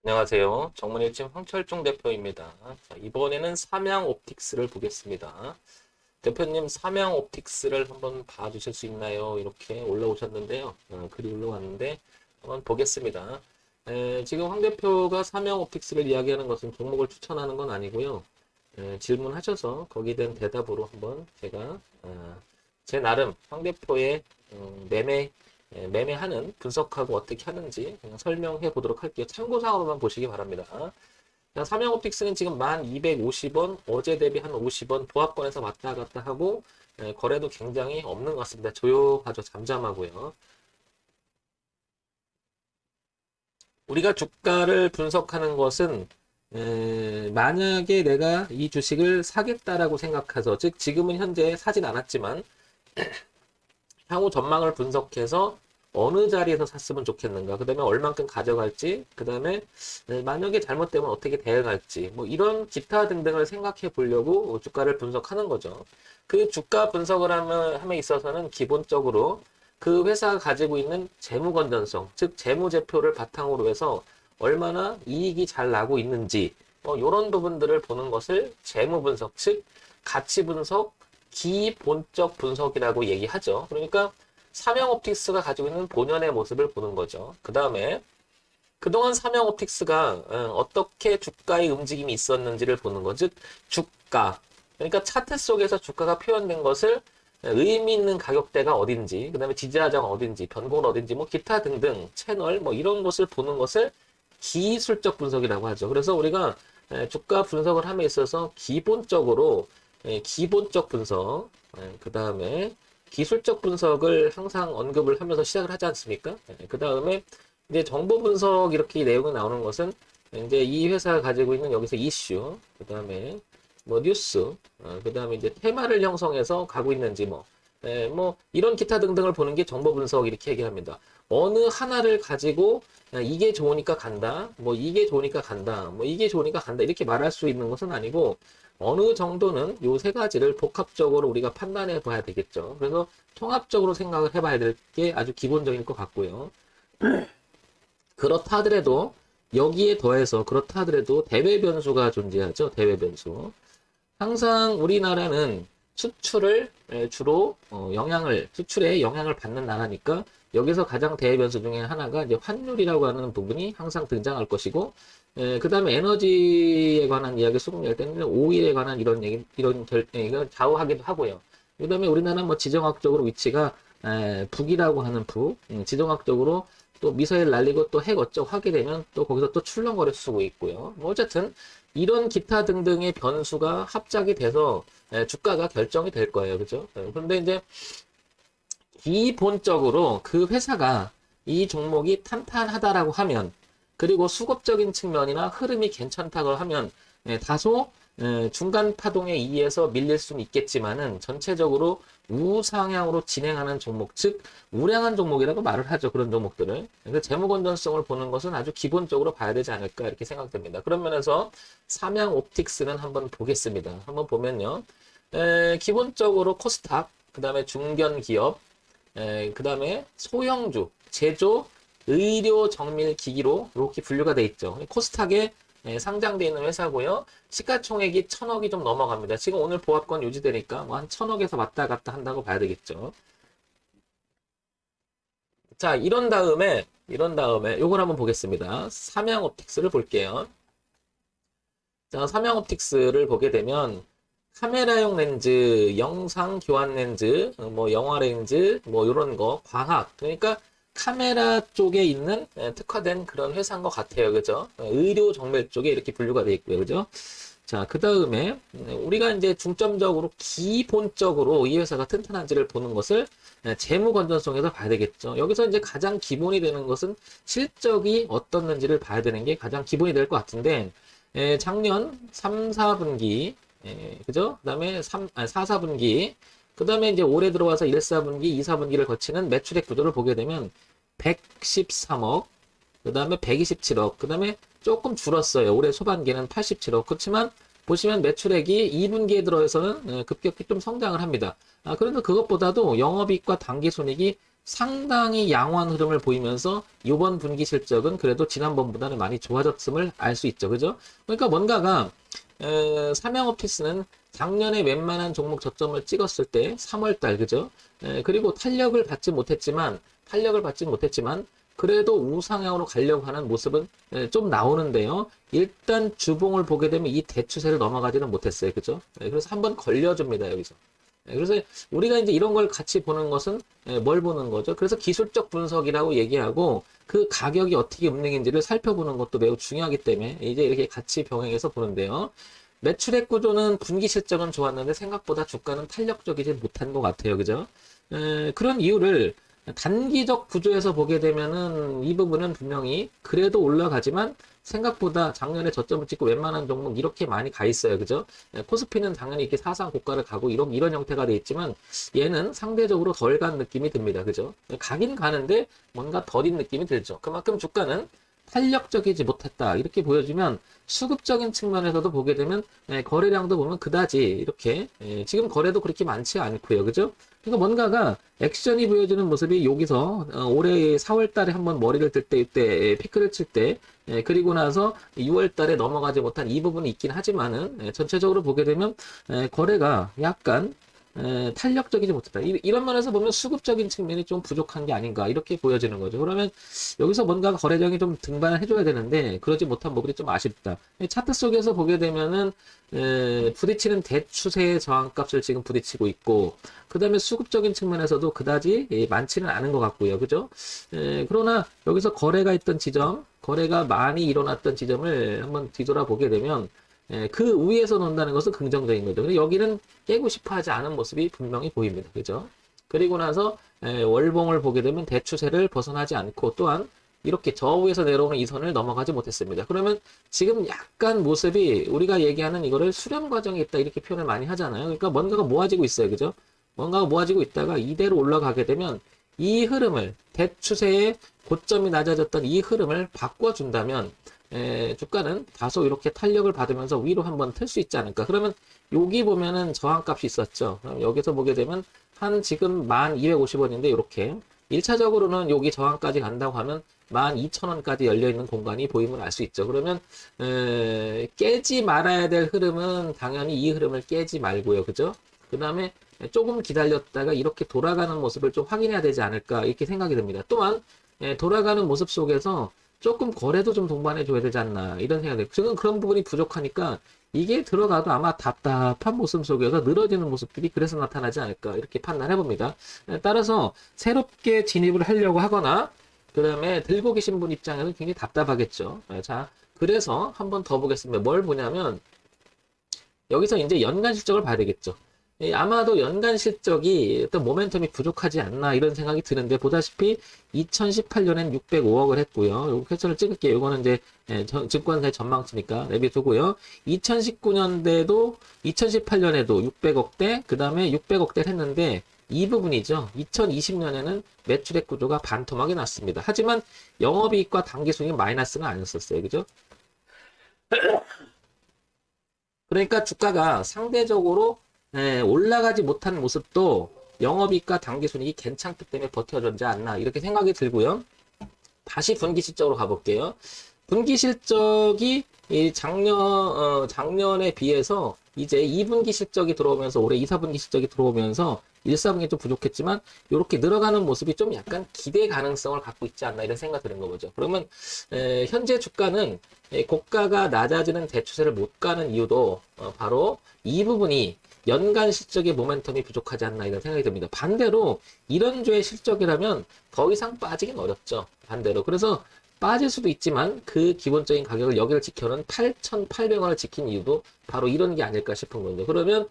안녕하세요. 정문일침 황철중 대표입니다. 자, 이번에는 삼양옵틱스를 보겠습니다. 대표님, 삼양옵틱스를 한번 봐주실 수 있나요? 이렇게 올라오셨는데요. 글이 올라왔는데 한번 보겠습니다. 지금 황 대표가 삼양옵틱스를 이야기하는 것은 종목을 추천하는 건 아니고요. 질문하셔서 거기에 대한 대답으로 한번 제가 제 나름 황 대표의 매매하는 분석하고 어떻게 하는지 그냥 설명해 보도록 할게요. 참고사항으로만 보시기 바랍니다. 삼양옵틱스는 지금 1250원, 어제 대비 한 50원 보합권에서 왔다 갔다 하고 거래도 굉장히 없는 것 같습니다. 조용하죠. 잠잠하고요. 우리가 주가를 분석하는 것은 만약에 내가 이 주식을 사겠다라고 생각해서, 즉 지금은 현재 사진 않았지만 향후 전망을 분석해서 어느 자리에서 샀으면 좋겠는가, 그 다음에 얼만큼 가져갈지, 그 다음에 만약에 잘못되면 어떻게 대응할지, 뭐 이런 기타 등등을 생각해 보려고 주가를 분석하는 거죠. 그 주가 분석을 함에 있어서는 기본적으로 그 회사가 가지고 있는 재무 건전성, 즉 재무제표를 바탕으로 해서 얼마나 이익이 잘 나고 있는지, 이런 부분들을 보는 것을 재무 분석, 즉 가치 분석, 기본적 분석이라고 얘기하죠. 그러니까 삼양옵틱스가 가지고 있는 본연의 모습을 보는 거죠. 그 다음에 그동안 삼양옵틱스가 어떻게 주가의 움직임이 있었는지를 보는 거, 즉 주가, 그러니까 차트 속에서 주가가 표현된 것을 의미 있는 가격대가 어딘지, 그 다음에 지지하자가 어딘지, 변곡은 어딘지, 뭐 기타 등등 채널 뭐 이런 것을 보는 것을 기술적 분석이라고 하죠. 그래서 우리가 주가 분석을 함에 있어서 기본적으로 기본적 분석, 그 다음에 기술적 분석을 항상 언급을 하면서 시작을 하지 않습니까? 그 다음에 이제 정보 분석 이렇게 내용이 나오는 것은 이제 이 회사가 가지고 있는 여기서 이슈, 그 다음에 뭐 뉴스, 그 다음에 이제 테마를 형성해서 가고 있는지 뭐 이런 기타 등등을 보는 게 정보 분석 이렇게 얘기합니다. 어느 하나를 가지고 이게 좋으니까 간다, 뭐 이게 좋으니까 간다, 뭐 이게 좋으니까 간다 이렇게 말할 수 있는 것은 아니고 어느 정도는 요 세 가지를 복합적으로 우리가 판단해 봐야 되겠죠. 그래서 통합적으로 생각을 해봐야 될 게 아주 기본적인 것 같고요. 그렇다 하더라도 여기에 더해서 그렇다 하더라도 대외 변수가 존재하죠. 대외 변수. 항상 우리나라는 수출을 주로 수출에 영향을 받는 나라니까 여기서 가장 대외 변수 중에 하나가 이제 환율이라고 하는 부분이 항상 등장할 것이고, 그 다음에 에너지에 관한 이야기 수급 낼 때는 오일에 관한 이런 얘기, 이런 결정을 좌우하기도 하고요. 그 다음에 우리나라는 뭐 지정학적으로 위치가 북이라고 하는 지정학적으로 또 미사일 날리고 또 핵 어쩌고 하게 되면 또 거기서 또 출렁거려 쓰고 있고요. 뭐 어쨌든 이런 기타 등등의 변수가 합작이 돼서 주가가 결정이 될 거예요. 그죠? 그런데 이제 기본적으로 그 회사가 이 종목이 탄탄하다라고 하면, 그리고 수급적인 측면이나 흐름이 괜찮다고 하면 다소 중간 파동에 의해서 밀릴 수는 있겠지만은 전체적으로 우상향으로 진행하는 종목, 즉 우량한 종목이라고 말을 하죠. 그런 종목들을. 그래서 재무 건전성을 보는 것은 아주 기본적으로 봐야 되지 않을까 이렇게 생각됩니다. 그런 면에서 삼양옵틱스는 한번 보겠습니다. 한번 보면요. 기본적으로 코스닥, 그 다음에 중견기업, 그 다음에 소형주, 제조, 의료 정밀 기기로 이렇게 분류가 돼 있죠. 코스닥에 상장되어 있는 회사고요. 시가총액이 1000억이 좀 넘어갑니다. 지금 오늘 보합권 유지되니까 뭐 한 1000억에서 왔다 갔다 한다고 봐야 되겠죠. 자, 이런 다음에 요걸 한번 보겠습니다. 삼양옵틱스를 볼게요. 자, 삼양옵틱스를 보게 되면 카메라용 렌즈, 영상 교환 렌즈, 뭐 영화 렌즈, 뭐 이런 거, 광학. 그러니까 카메라 쪽에 있는 특화된 그런 회사인 것 같아요. 그죠? 의료 정밀 쪽에 이렇게 분류가 되어 있고요. 그죠? 자, 그 다음에 우리가 이제 중점적으로 기본적으로 이 회사가 튼튼한지를 보는 것을 재무 건전성에서 봐야 되겠죠. 여기서 이제 가장 기본이 되는 것은 실적이 어떻는지를 봐야 되는 게 가장 기본이 될 것 같은데, 작년 3, 4분기, 그죠? 그 다음에 4, 4분기, 그 다음에 이제 올해 들어와서 1, 4분기, 2, 4분기를 거치는 매출액 구조를 보게 되면 113억, 그 다음에 127억, 그 다음에 조금 줄었어요. 올해 초반기는 87억. 그렇지만 보시면 매출액이 2분기에 들어서는 급격히 좀 성장을 합니다. 그런데 그것보다도 영업이익과 당기순이익이 상당히 양호한 흐름을 보이면서 이번 분기 실적은 그래도 지난번보다는 많이 좋아졌음을 알 수 있죠. 그죠? 그러니까 뭔가가 삼양오피스는 작년에 웬만한 종목 저점을 찍었을 때 3월달 그죠? 그리고 탄력을 받지 못했지만 그래도 우상향으로 가려고 하는 모습은 좀 나오는데요. 일단 주봉을 보게 되면 이 대추세를 넘어가지는 못했어요. 그죠? 그래서 한번 걸려줍니다. 여기서. 그래서 우리가 이제 이런 걸 같이 보는 것은 뭘 보는 거죠? 그래서 기술적 분석이라고 얘기하고 그 가격이 어떻게 움직이는지를 살펴보는 것도 매우 중요하기 때문에 이제 이렇게 같이 병행해서 보는데요. 매출액 구조는 분기 실적은 좋았는데 생각보다 주가는 탄력적이지 못한 것 같아요. 그죠? 그런 이유를 단기적 구조에서 보게 되면은 이 부분은 분명히 그래도 올라가지만 생각보다 작년에 저점을 찍고 웬만한 종목 이렇게 많이 가 있어요. 그죠? 코스피는 당연히 이렇게 사상 고가를 가고 이런 형태가 돼 있지만 얘는 상대적으로 덜 간 느낌이 듭니다. 그죠? 가긴 가는데 뭔가 덜인 느낌이 들죠. 그만큼 주가는 탄력적이지 못했다. 이렇게 보여주면 수급적인 측면에서도 보게 되면 거래량도 보면 그다지 이렇게 지금 거래도 그렇게 많지 않고요. 그죠? 그러니까 뭔가가 액션이 보여주는 모습이 여기서 올해 4월 달에 한번 머리를 들 때 이때 피크를 칠 때 그리고 나서 6월 달에 넘어가지 못한 이 부분이 있긴 하지만은 전체적으로 보게 되면 거래가 약간 탄력적이지 못했다. 이런 면에서 보면 수급적인 측면이 좀 부족한 게 아닌가 이렇게 보여지는 거죠. 그러면 여기서 뭔가 거래량이 좀 등반을 해줘야 되는데 그러지 못한 부분이 좀 아쉽다. 차트 속에서 보게 되면은 부딪히는 대추세의 저항값을 지금 부딪히고 있고 그 다음에 수급적인 측면에서도 그다지 많지는 않은 것 같고요. 그죠? 그러나 여기서 거래가 있던 지점, 거래가 많이 일어났던 지점을 한번 뒤돌아보게 되면 그 위에서 논다는 것은 긍정적인 거죠. 근데 여기는 깨고 싶어 하지 않은 모습이 분명히 보입니다. 그죠? 그리고 나서 월봉을 보게 되면 대추세를 벗어나지 않고 또한 이렇게 저 위에서 내려오는 이 선을 넘어가지 못했습니다. 그러면 지금 약간 모습이 우리가 얘기하는 이거를 수렴 과정에 있다 이렇게 표현을 많이 하잖아요. 그러니까 뭔가가 모아지고 있어요. 그죠? 뭔가가 모아지고 있다가 이대로 올라가게 되면 이 흐름을 대추세의 고점이 낮아졌던 이 흐름을 바꿔준다면 주가는 다소 이렇게 탄력을 받으면서 위로 한번 틀 수 있지 않을까. 그러면 여기 보면은 저항값이 있었죠. 그럼 여기서 보게 되면 한 지금 1250원인데 이렇게 1차적으로는 여기 저항까지 간다고 하면 12,000원까지 열려있는 공간이 보임을 알 수 있죠. 그러면 깨지 말아야 될 흐름은 당연히 이 흐름을 깨지 말고요. 그죠? 그 다음에 조금 기다렸다가 이렇게 돌아가는 모습을 좀 확인해야 되지 않을까 이렇게 생각이 듭니다. 또한 돌아가는 모습 속에서 조금 거래도 좀 동반해 줘야 되지 않나 이런 생각이 들어요. 지금 그런 부분이 부족하니까 이게 들어가도 아마 답답한 모습 속에서 늘어지는 모습들이 그래서 나타나지 않을까 이렇게 판단해 봅니다. 따라서 새롭게 진입을 하려고 하거나 그 다음에 들고 계신 분 입장에서는 굉장히 답답하겠죠. 자, 그래서 한번 더 보겠습니다. 뭘 보냐면 여기서 이제 연간 실적을 봐야 되겠죠. 아마도 연간 실적이 어떤 모멘텀이 부족하지 않나 이런 생각이 드는데 보다시피 2018년엔 605억을 했고요. 요거 캡처를 찍을게요. 요거는 이제 증권사의 전망치니까 내비두고요. 2019년대도 2018년에도 600억대 그 다음에 600억대를 했는데 이 부분이죠. 2020년에는 매출액 구조가 반토막이 났습니다. 하지만 영업이익과 당기순이 마이너스는 아니었었어요. 그죠? 그러니까 주가가 상대적으로 올라가지 못한 모습도 영업이익과 당기순이익이 괜찮기 때문에 버텨주지 않나 이렇게 생각이 들고요. 다시 분기 실적으로 가볼게요. 분기 실적이 작년에 비해서 이제 2분기 실적이 들어오면서 올해 2, 4분기 실적이 들어오면서 1, 4분기 좀 부족했지만 이렇게 늘어가는 모습이 좀 약간 기대 가능성을 갖고 있지 않나 이런 생각이 드는 거죠. 그러면 현재 주가는 고가가 낮아지는 대추세를 못 가는 이유도 바로 이 부분이 연간 실적의 모멘텀이 부족하지 않나 이런 생각이 듭니다. 반대로 이런 주의 실적이라면 더 이상 빠지긴 어렵죠. 반대로. 그래서 빠질 수도 있지만 그 기본적인 가격을 여기를 지켜는 8,800원을 지킨 이유도 바로 이런 게 아닐까 싶은 건데 그러면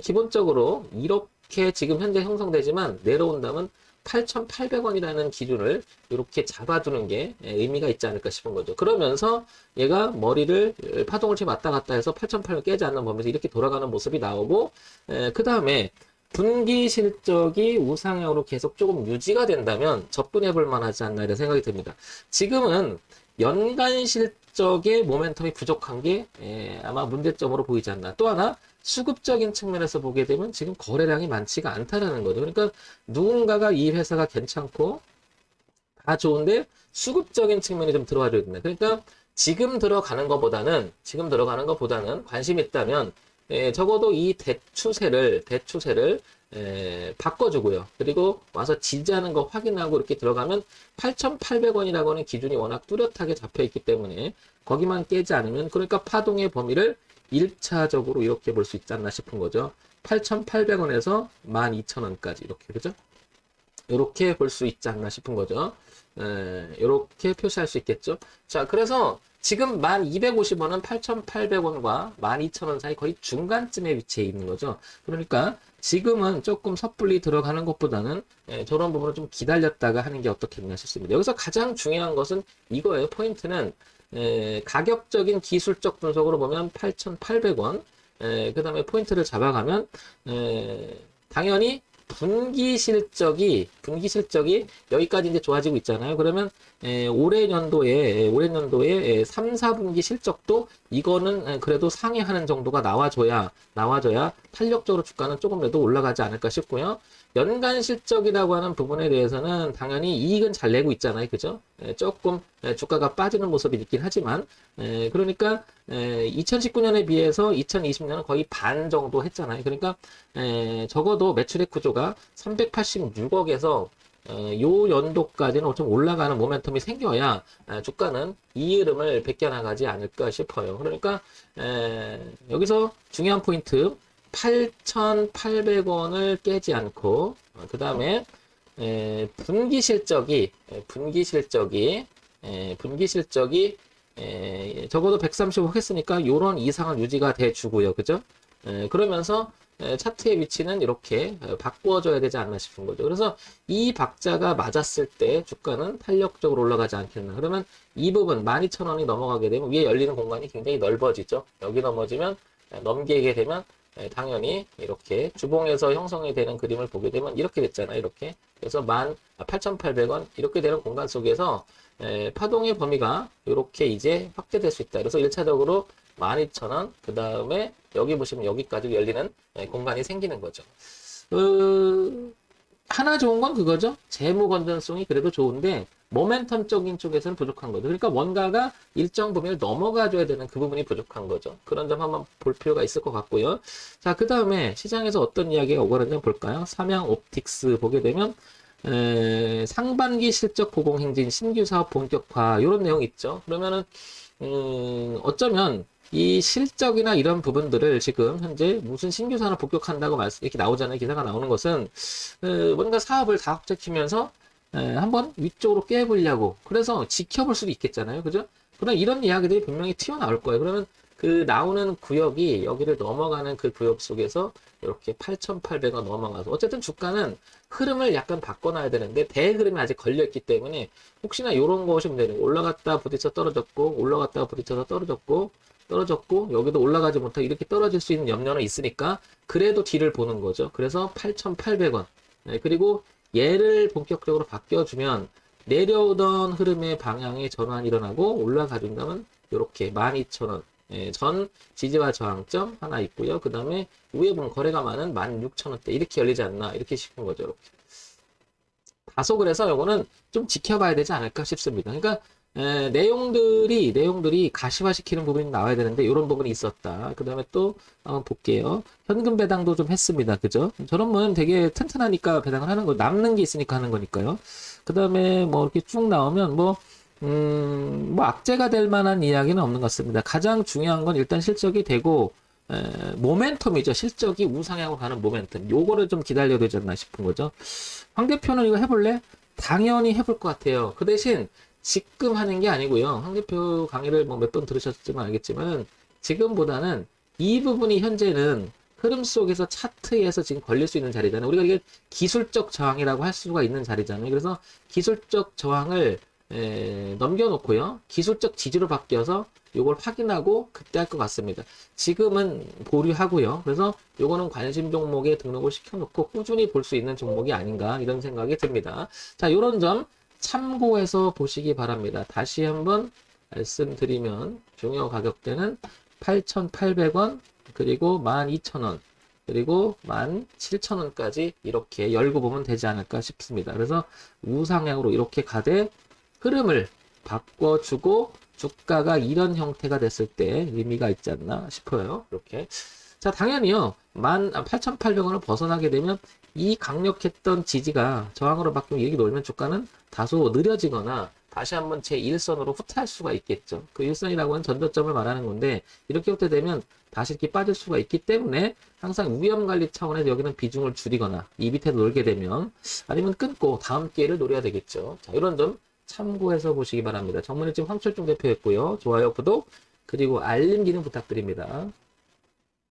기본적으로 이렇게 지금 현재 형성되지만 내려온다면 8,800원이라는 기준을 이렇게 잡아두는 게 의미가 있지 않을까 싶은 거죠. 그러면서 얘가 머리를 파동을 치 왔다 갔다 해서 8,800원 깨지 않는 범위에서 이렇게 돌아가는 모습이 나오고 그 다음에 분기 실적이 우상향으로 계속 조금 유지가 된다면 접근해 볼 만하지 않나 이런 생각이 듭니다. 지금은 연간 실적의 모멘텀이 부족한 게 아마 문제점으로 보이지 않나. 또 하나 수급적인 측면에서 보게 되면 지금 거래량이 많지가 않다라는 거죠. 그러니까 누군가가 이 회사가 괜찮고 다 좋은데 수급적인 측면이 좀 들어와줘야 된다. 그러니까 지금 들어가는 것보다는 관심 있다면 적어도 이 대추세를 바꿔주고요. 그리고 와서 지지하는 거 확인하고 이렇게 들어가면 8,800원이라고 하는 기준이 워낙 뚜렷하게 잡혀 있기 때문에 거기만 깨지 않으면 그러니까 파동의 범위를 1차적으로 이렇게 볼 수 있지 않나 싶은 거죠. 8,800원에서 12,000원까지 이렇게 그죠? 이렇게 볼 수 있지 않나 싶은 거죠. 이렇게 표시할 수 있겠죠. 자, 그래서 지금 1250원은 8,800원과 12,000원 사이 거의 중간쯤에 위치해 있는 거죠. 그러니까 지금은 조금 섣불리 들어가는 것보다는 저런 부분을 좀 기다렸다가 하는 게 어떻겠나 싶습니다. 여기서 가장 중요한 것은 이거예요. 포인트는 가격적인 기술적 분석으로 보면 8,800원, 그 다음에 포인트를 잡아가면 당연히 분기 실적이 여기까지 이제 좋아지고 있잖아요. 그러면 올해 연도에 3, 4분기 실적도 이거는 그래도 상회하는 정도가 나와줘야 탄력적으로 주가는 조금이라도 올라가지 않을까 싶고요. 연간 실적이라고 하는 부분에 대해서는 당연히 이익은 잘 내고 있잖아요. 그죠? 조금 주가가 빠지는 모습이 있긴 하지만 그러니까 2019년에 비해서 2020년은 거의 반 정도 했잖아요. 그러니까 적어도 매출액 구조가 386억에서 요 연도까지는 좀 올라가는 모멘텀이 생겨야 주가는 이 흐름을 베껴나가지 않을까 싶어요. 그러니까 여기서 중요한 포인트 8,800원을 깨지 않고 그 다음에 분기 실적이 적어도 130억 했으니까 요런 이상은 유지가 돼 주고요. 그죠? 그러면서 차트의 위치는 이렇게 바꾸어져야 되지 않나 싶은 거죠. 그래서 이 박자가 맞았을 때 주가는 탄력적으로 올라가지 않겠나. 그러면 이 부분 12,000원이 넘어가게 되면 위에 열리는 공간이 굉장히 넓어지죠. 여기 넘어지면 넘기게 되면 당연히 이렇게 주봉에서 형성이 되는 그림을 보게 되면 이렇게 됐잖아요. 이렇게. 그래서 18,800원 이렇게 되는 공간 속에서 파동의 범위가 이렇게 이제 확대될 수 있다. 그래서 1차적으로 12,000원, 그 다음에 여기 보시면 여기까지 열리는 공간이 생기는 거죠. 하나 좋은 건 그거죠. 재무 건전성이 그래도 좋은데 모멘텀적인 쪽에서는 부족한 거죠. 그러니까 뭔가가 일정 범위를 넘어가줘야 되는 그 부분이 부족한 거죠. 그런 점 한번 볼 필요가 있을 것 같고요. 자, 그 다음에 시장에서 어떤 이야기가 오고 가는지 볼까요? 삼양 옵틱스 보게 되면 상반기 실적 고공행진 신규 사업 본격화 이런 내용 있죠. 그러면은 어쩌면 이 실적이나 이런 부분들을 지금 현재 무슨 신규 산업 복격한다고 이렇게 나오잖아요. 기사가 나오는 것은 뭔가 사업을 다 확장시키면서 한번 위쪽으로 깨보려고 그래서 지켜볼 수도 있겠잖아요. 그죠? 그럼 이런 이야기들이 분명히 튀어나올 거예요. 그러면 그 나오는 구역이 여기를 넘어가는 그 구역 속에서 이렇게 8,800원 넘어가서 어쨌든 주가는 흐름을 약간 바꿔놔야 되는데 대흐름이 아직 걸려있기 때문에 혹시나 이런 거 보시면 돼요. 올라갔다 부딪혀 떨어졌고 올라갔다 부딪혀서 떨어졌고 여기도 올라가지 못하고 이렇게 떨어질 수 있는 염려는 있으니까 그래도 뒤를 보는 거죠. 그래서 8,800원 그리고 얘를 본격적으로 바뀌어주면 내려오던 흐름의 방향의 전환이 일어나고 올라가준다면 이렇게 12,000원 전 지지와 저항점 하나 있고요. 그 다음에 위에 보면 거래가 많은 16,000원대 이렇게 열리지 않나 이렇게 싶은 거죠. 이렇게. 다소 그래서 요거는 좀 지켜봐야 되지 않을까 싶습니다. 그러니까 내용들이 가시화시키는 부분이 나와야 되는데 이런 부분이 있었다. 그 다음에 또 한번 볼게요. 현금 배당도 좀 했습니다. 그죠? 저런 분 되게 튼튼하니까 배당을 하는 거 남는 게 있으니까 하는 거니까요. 그 다음에 뭐 이렇게 쭉 나오면 뭐 악재가 될 만한 이야기는 없는 것 같습니다. 가장 중요한 건 일단 실적이 되고 모멘텀이죠. 실적이 우상향으로 가는 모멘텀. 요거를 좀 기다려야 되지 않나 싶은 거죠. 황 대표는 이거 해볼래? 당연히 해볼 것 같아요. 그 대신 지금 하는 게 아니고요. 황 대표 강의를 뭐 몇 번 들으셨지만 알겠지만 지금보다는 이 부분이 현재는 흐름 속에서 차트에서 지금 걸릴 수 있는 자리잖아요. 우리가 이게 기술적 저항이라고 할 수가 있는 자리잖아요. 그래서 기술적 저항을 넘겨놓고요. 기술적 지지로 바뀌어서 요걸 확인하고 그때 할 것 같습니다. 지금은 보류하고요. 그래서 요거는 관심 종목에 등록을 시켜놓고 꾸준히 볼 수 있는 종목이 아닌가 이런 생각이 듭니다. 자, 요런 점 참고해서 보시기 바랍니다. 다시 한번 말씀드리면 중요 가격대는 8,800원 그리고 12,000원, 그리고 17,000원까지 이렇게 열고 보면 되지 않을까 싶습니다. 그래서 우상향으로 이렇게 가되 흐름을 바꿔주고 주가가 이런 형태가 됐을 때 의미가 있지 않나 싶어요. 이렇게. 자, 당연히요. 18,800원을 벗어나게 되면 이 강력했던 지지가 저항으로 바뀌면 이렇게 놀면 주가는 다소 느려지거나 다시 한번 제1선으로 후퇴할 수가 있겠죠. 그 일선이라고 하는 전저점을 말하는 건데 이렇게 후퇴되면 다시 이렇게 빠질 수가 있기 때문에 항상 위험관리 차원에서 여기는 비중을 줄이거나 이 밑에 놀게 되면 아니면 끊고 다음 기회를 노려야 되겠죠. 자, 이런 점 참고해서 보시기 바랍니다. 정문일집 황철중 대표였고요. 좋아요, 구독, 그리고 알림 기능 부탁드립니다.